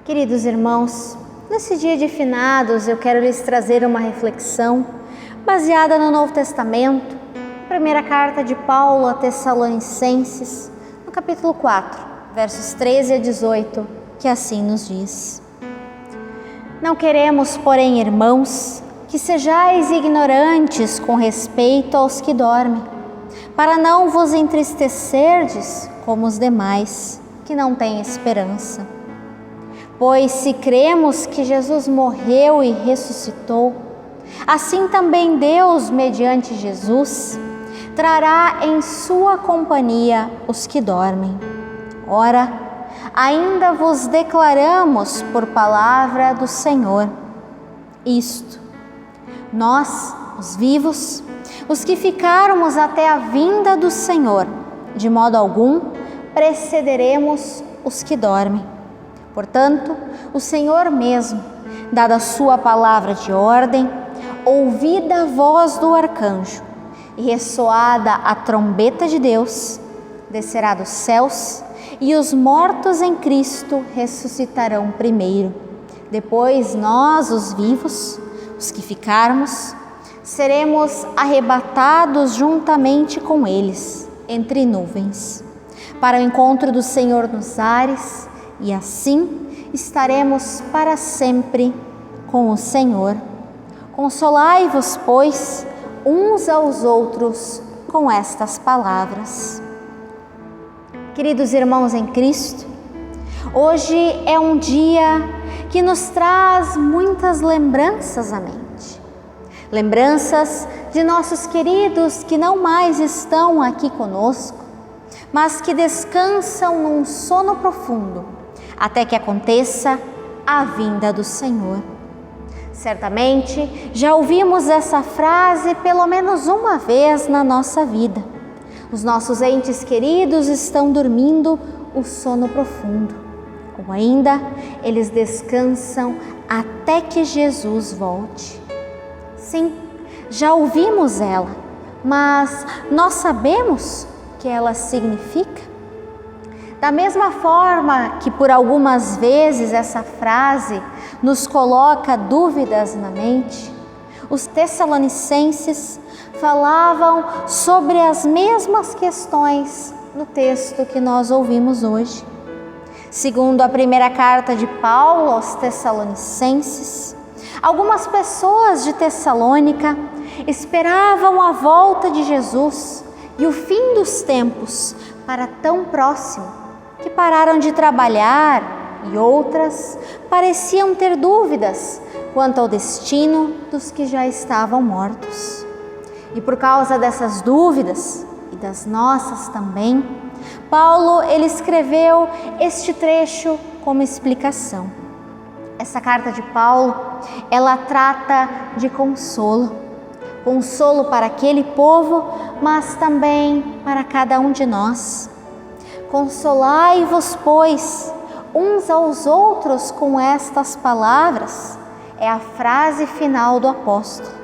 Queridos irmãos, nesse dia de finados eu quero lhes trazer uma reflexão baseada no Novo Testamento, primeira carta de Paulo a Tessalonicenses, no capítulo 4, versos 13 a 18, que assim nos diz: Não queremos, porém, irmãos, que sejais ignorantes com respeito aos que dormem, para não vos entristecerdes como os demais, que não têm esperança. Pois se cremos que Jesus morreu e ressuscitou, assim também Deus, mediante Jesus, trará em sua companhia os que dormem. Ora, ainda vos declaramos por palavra do Senhor isto: nós, os vivos, os que ficarmos até a vinda do Senhor, de modo algum precederemos os que dormem. Portanto, o Senhor mesmo, dada a sua palavra de ordem, ouvida a voz do arcanjo e ressoada a trombeta de Deus, descerá dos céus, e os mortos em Cristo ressuscitarão primeiro. Depois nós, os vivos, os que ficarmos, seremos arrebatados juntamente com eles, entre nuvens, para o encontro do Senhor nos ares, e assim estaremos para sempre com o Senhor. Consolai-vos, pois, uns aos outros com estas palavras. Queridos irmãos em Cristo, hoje é um dia que nos traz muitas lembranças à mente. Lembranças de nossos queridos que não mais estão aqui conosco, mas que descansam num sono profundo, até que aconteça a vinda do Senhor. Certamente já ouvimos essa frase pelo menos uma vez na nossa vida. Os nossos entes queridos estão dormindo o sono profundo, ou ainda eles descansam até que Jesus volte. Sim, já ouvimos ela, mas nós sabemos o que ela significa? Da mesma forma que por algumas vezes essa frase nos coloca dúvidas na mente, os tessalonicenses falavam sobre as mesmas questões no texto que nós ouvimos hoje. Segundo a primeira carta de Paulo aos Tessalonicenses, algumas pessoas de Tessalônica esperavam a volta de Jesus e o fim dos tempos para tão próximo que pararam de trabalhar, e outras pareciam ter dúvidas quanto ao destino dos que já estavam mortos. E por causa dessas dúvidas, e das nossas também, Paulo ele escreveu este trecho como explicação. Essa carta de Paulo, ela trata de consolo. Consolo para aquele povo, mas também para cada um de nós. Consolai-vos, pois, uns aos outros com estas palavras, é a frase final do apóstolo.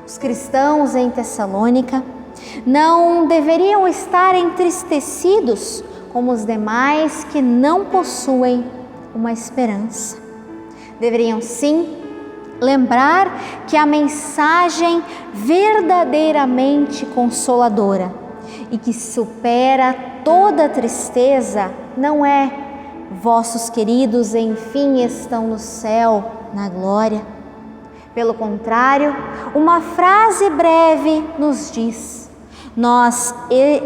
Os cristãos em Tessalônica não deveriam estar entristecidos como os demais que não possuem uma esperança. Deveriam sim lembrar que a mensagem verdadeiramente consoladora e que supera toda tristeza não é: vossos queridos enfim estão no céu, na glória. Pelo contrário, uma frase breve nos diz: nós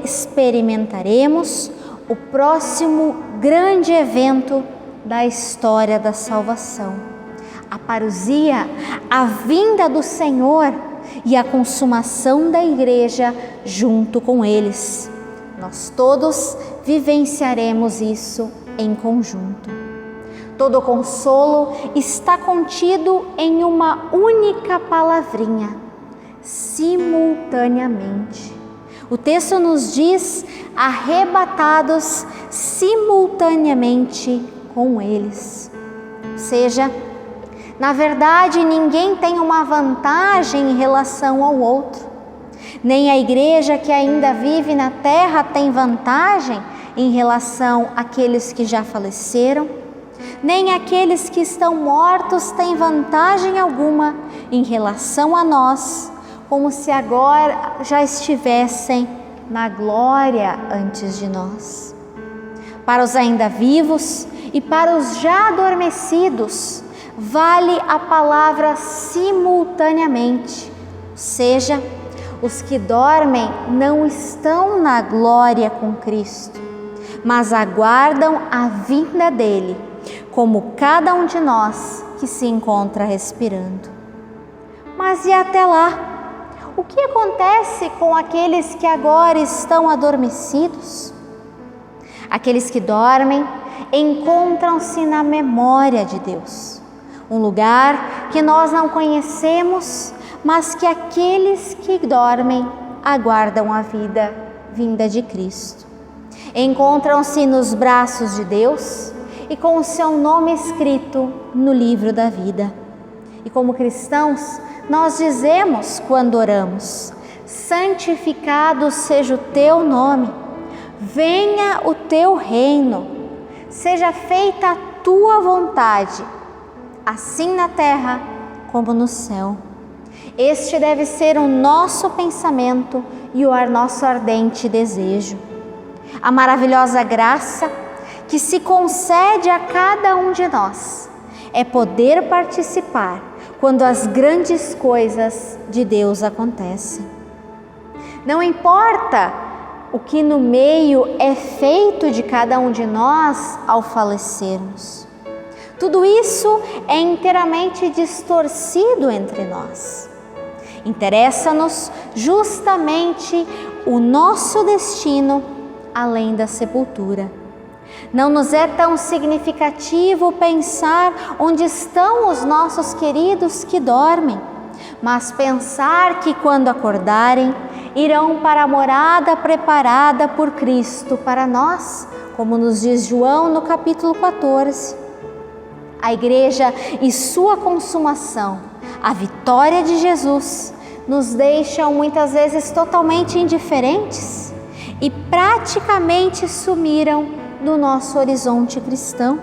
experimentaremos o próximo grande evento da história da salvação, a parousia, a vinda do Senhor e a consumação da igreja junto com eles. Nós todos vivenciaremos isso em conjunto. Todo consolo está contido em uma única palavrinha: simultaneamente. O texto nos diz: arrebatados simultaneamente com eles. Ou seja, na verdade, ninguém tem uma vantagem em relação ao outro. Nem a igreja que ainda vive na terra tem vantagem em relação àqueles que já faleceram. nem aqueles que estão mortos têm vantagem alguma em relação a nós, como se agora já estivessem na glória antes de nós. Para os ainda vivos e para os já adormecidos, vale a palavra simultaneamente, ou seja, os que dormem não estão na glória com Cristo, mas aguardam a vinda dele, como cada um de nós que se encontra respirando. Mas e até lá? O que acontece com aqueles que agora estão adormecidos? Aqueles que dormem encontram-se na memória de Deus, um lugar que nós não conhecemos, mas que aqueles que dormem aguardam a vinda de Cristo. Encontram-se nos braços de Deus e com o seu nome escrito no livro da vida. E como cristãos, nós dizemos quando oramos: santificado seja o teu nome, venha o teu reino, seja feita a tua vontade, assim na terra como no céu. Este deve ser o nosso pensamento e o nosso ardente desejo. A maravilhosa graça que se concede a cada um de nós é poder participar quando as grandes coisas de Deus acontecem. Não importa o que no meio é feito de cada um de nós ao falecermos. Tudo isso é inteiramente distorcido entre nós. Interessa-nos justamente o nosso destino além da sepultura. Não nos é tão significativo pensar onde estão os nossos queridos que dormem, mas pensar que quando acordarem, irão para a morada preparada por Cristo para nós, como nos diz João no capítulo 14. A igreja e sua consumação, a vitória de Jesus, nos deixam muitas vezes totalmente indiferentes e praticamente sumiram do nosso horizonte cristão.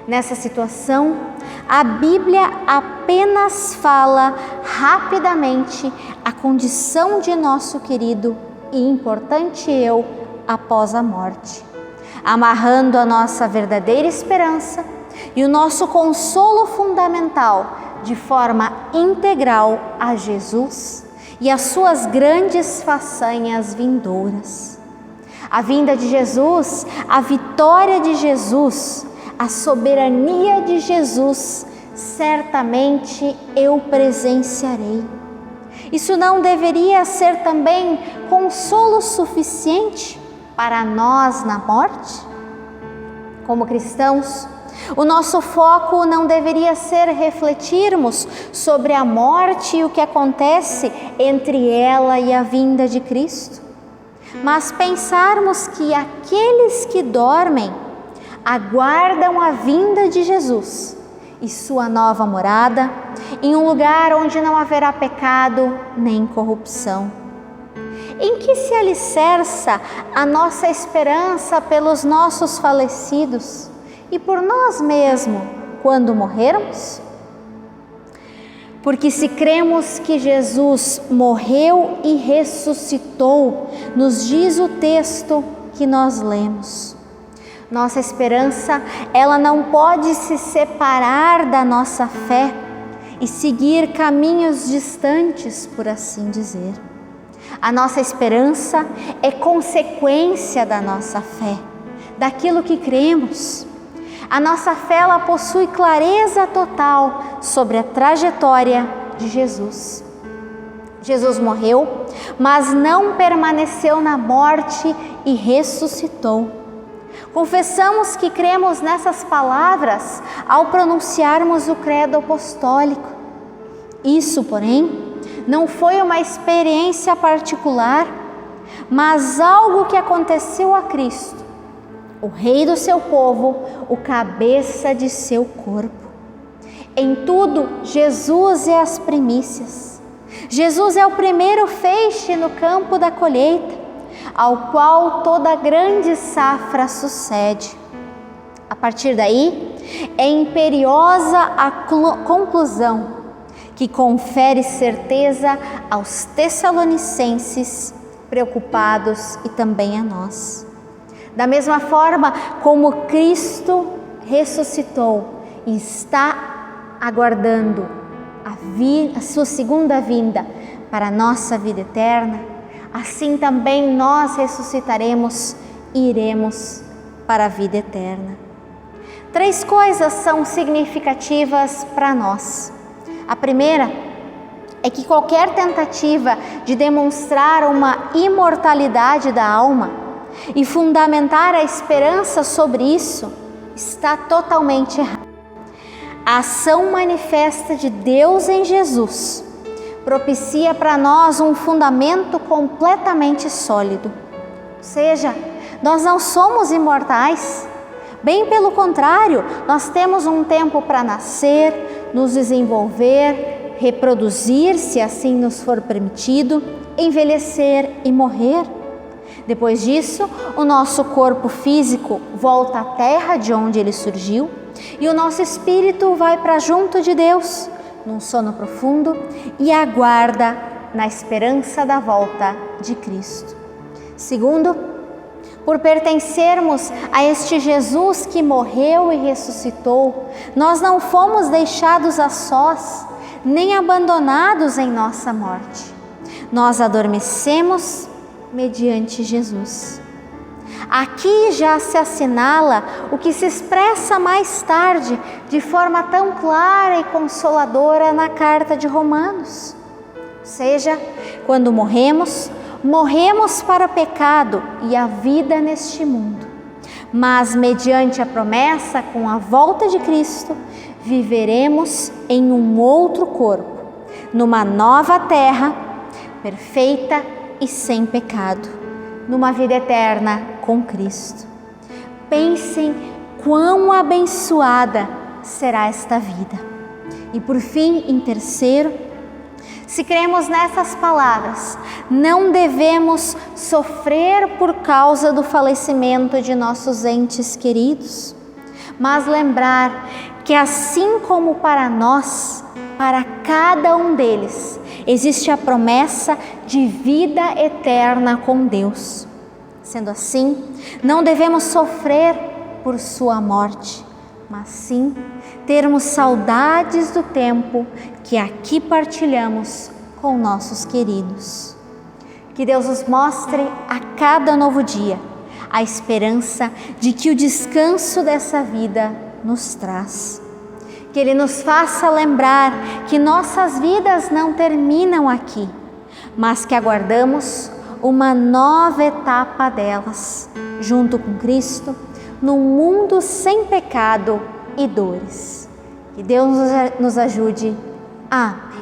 Nessa situação, a Bíblia apenas fala rapidamente a condição de nosso querido e importante eu após a morte, amarrando a nossa verdadeira esperança e o nosso consolo fundamental de forma integral a Jesus e as suas grandes façanhas vindouras. A vinda de Jesus, a vitória de Jesus, a soberania de Jesus, certamente eu presenciarei. Isso não deveria ser também consolo suficiente para nós na morte? Como cristãos, o nosso foco não deveria ser refletirmos sobre a morte e o que acontece entre ela e a vinda de Cristo, mas pensarmos que aqueles que dormem aguardam a vinda de Jesus e sua nova morada em um lugar onde não haverá pecado nem corrupção. Em que se alicerça a nossa esperança pelos nossos falecidos e por nós mesmos quando morrermos? Porque se cremos que Jesus morreu e ressuscitou, nos diz o texto que nós lemos, nossa esperança, ela não pode se separar da nossa fé e seguir caminhos distantes, por assim dizer. A nossa esperança é consequência da nossa fé, daquilo que cremos. A nossa fé, ela possui clareza total sobre a trajetória de Jesus. Jesus morreu, mas não permaneceu na morte e ressuscitou. Confessamos que cremos nessas palavras ao pronunciarmos o credo apostólico. Isso, porém, não foi uma experiência particular, mas algo que aconteceu a Cristo, o Rei do seu povo, o cabeça de seu corpo. Em tudo, Jesus é as primícias. Jesus é o primeiro feixe no campo da colheita, ao qual toda grande safra sucede. A partir daí, é imperiosa a conclusão que confere certeza aos Tessalonicenses preocupados e também a nós. Da mesma forma como Cristo ressuscitou e está aguardando a sua segunda vinda para a nossa vida eterna, assim também nós ressuscitaremos e iremos para a vida eterna. 3 coisas são significativas para nós. A primeira é que qualquer tentativa de demonstrar uma imortalidade da alma e fundamentar a esperança sobre isso está totalmente errada. A ação manifesta de Deus em Jesus propicia para nós um fundamento completamente sólido. Ou seja, nós não somos imortais. Bem pelo contrário, nós temos um tempo para nascer, nos desenvolver, reproduzir, se assim nos for permitido, envelhecer e morrer. Depois disso, o nosso corpo físico volta à terra de onde ele surgiu e o nosso espírito vai para junto de Deus, num sono profundo, e aguarda na esperança da volta de Cristo. Segundo, por pertencermos a este Jesus que morreu e ressuscitou, nós não fomos deixados a sós, nem abandonados em nossa morte. Nós adormecemos mediante Jesus. Aqui já se assinala o que se expressa mais tarde de forma tão clara e consoladora na carta de Romanos. Ou seja, quando morremos para o pecado e a vida neste mundo. Mas mediante a promessa, com a volta de Cristo, viveremos em um outro corpo, numa nova terra, perfeita e sem pecado, numa vida eterna com Cristo. Pensem quão abençoada será esta vida. E por fim, em terceiro, se cremos nessas palavras, não devemos sofrer por causa do falecimento de nossos entes queridos, mas lembrar que assim como para nós, para cada um deles, existe a promessa de vida eterna com Deus. Sendo assim, não devemos sofrer por sua morte, mas sim termos saudades do tempo que aqui partilhamos com nossos queridos. Que Deus nos mostre a cada novo dia a esperança de que o descanso dessa vida nos traz. Que Ele nos faça lembrar que nossas vidas não terminam aqui, mas que aguardamos uma nova etapa delas, junto com Cristo, num mundo sem pecado e dores. Que Deus nos ajude. Amém.